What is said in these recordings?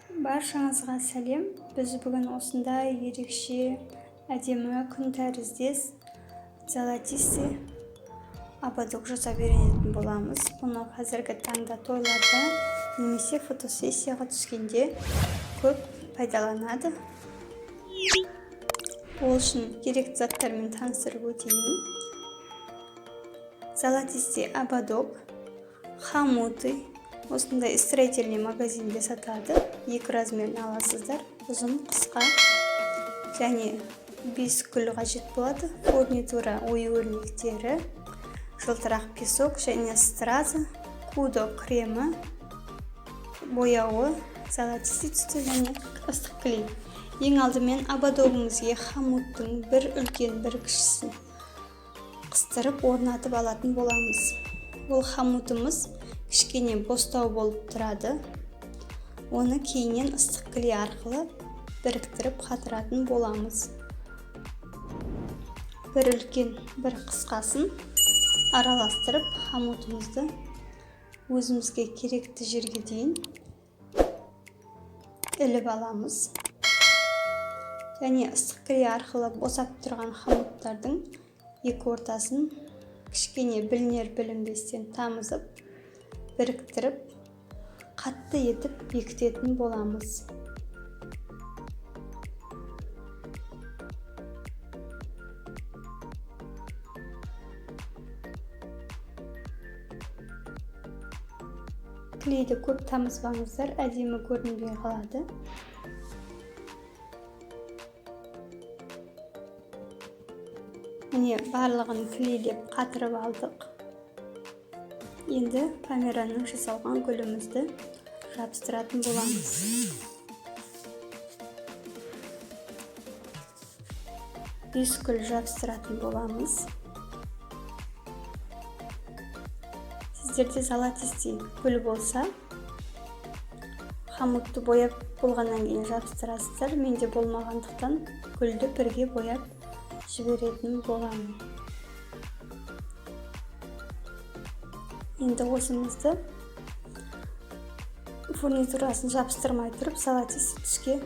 Баршаңызға сәлем. Біз бүгін осындай ерекше әдемі күн тәріздес золотистый ободок жасап үйренетін боламыз. Бұны қазіргі таңда тойларда немесе фотосессияға түскенде көп пайдаланады. Ол үшін керекті заттармен таныстырып өтейін. Золотистый ободок хомутый. Осындай строительный магазинде сатады. 2 размерін аласыздар. Ұзын, қысқа және 5 гүл қажет болады. Фурнитура ою-өрнектері, жылтырақ песок және стразы, кудо кремі, бояуы, золотистый түсті және ыстық клей. Ең алдымен ободогымызға хомуттың бір үлкен бір кішісін қыстырып орнатып алатын боламыз. Ол хомутымыз кішкене бостау болып тұрады. Оны кейіннен ыстық клей арқылы біріктіріп қатыратын боламыз. Бір үлкен, бір қысқасын араластырып, хомутымызды өзімізге керекті жерге дейін іліп аламыз. Және ыстық клей арқылы босап тұрған хомуттардың екі ортасын кішкене білінер-білінбестен тамызып, біріктіріп, қатты етіп бекітетін боламыз. Клейді көп тамызбаңыздар, әдемі көрінбей қалады. Міне барлығын клейлеп қатырып алдық. Енді камераның жасалған гүлімізді жабыстыратын боламыз. Бес гүл жабыстыратын боламыз. Сіздерде золотистый гүл болса, хомутты бояп болғаннан кейін жабыстырасыздар. Менде болмағандықтан гүлді бірге бояп жіберетін боламын. Енді осымызды фурнитурасын жабыстырмай тұрып, золотистый түске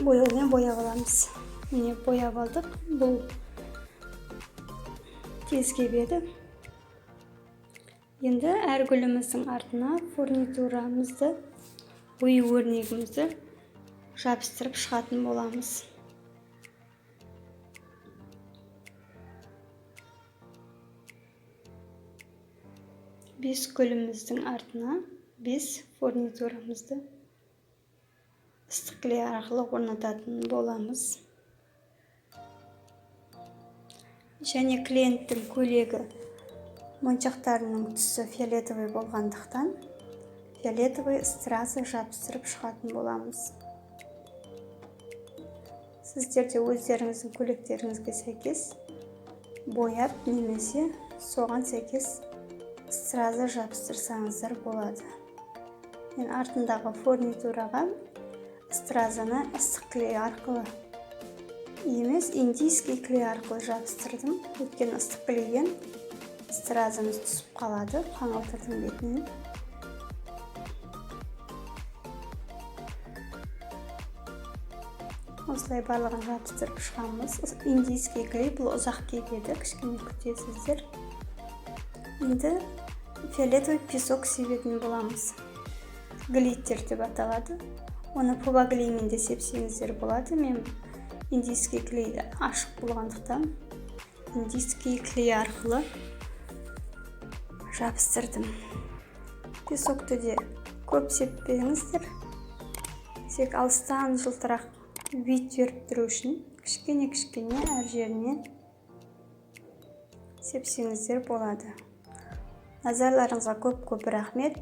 бояумен бояп аламыз. Міне бояп алдық. Бұл тез кебеді. Енді әр гүліміздің артына фурнитурамызды, ою-өрнегімізді жабыстырып шығатын боламыз. Бес гүліміздің артына 5 фурнитурамызды ыстық клей арқылы орнататын боламыз. Және клиенттің көйлегі моншақтарының түсі фиолетовый болғандықтан фиолетовый стразы жабыстырып шығатын боламыз. Сіздерде өздеріңіздің көйлектеріңізге сәйкес бояп немесе соған сәйкес стразы жабыстырсаңыздар болады. Мен артындағы фурнитураға стразаны ыстық клей арқылы емес, индийский клей арқылы жабыстырдым. Өйткені ыстық клейден стразымыз түсіп қалады қаңылтырдың бетінен. Осылай барлығын жабыстырып шығамыз. Индийский клей бұл ұзақ кебеді, кішкене күтесіздер. Енді фиолетовый песок себетін боламыз. Глиттер деп аталады. Оны пуба клеймен де сепсеңіздер болады. Мен индийский клейді ашық болғандықтан индийский клей арқылы жабыстырдым. Песокты де көп сеппеңіздер. Тек алыстан жылтырақ вид беріп тұру үшін кішкене әр жеріне сепсеңіздер болады. Назарларыңызға көп рахмет.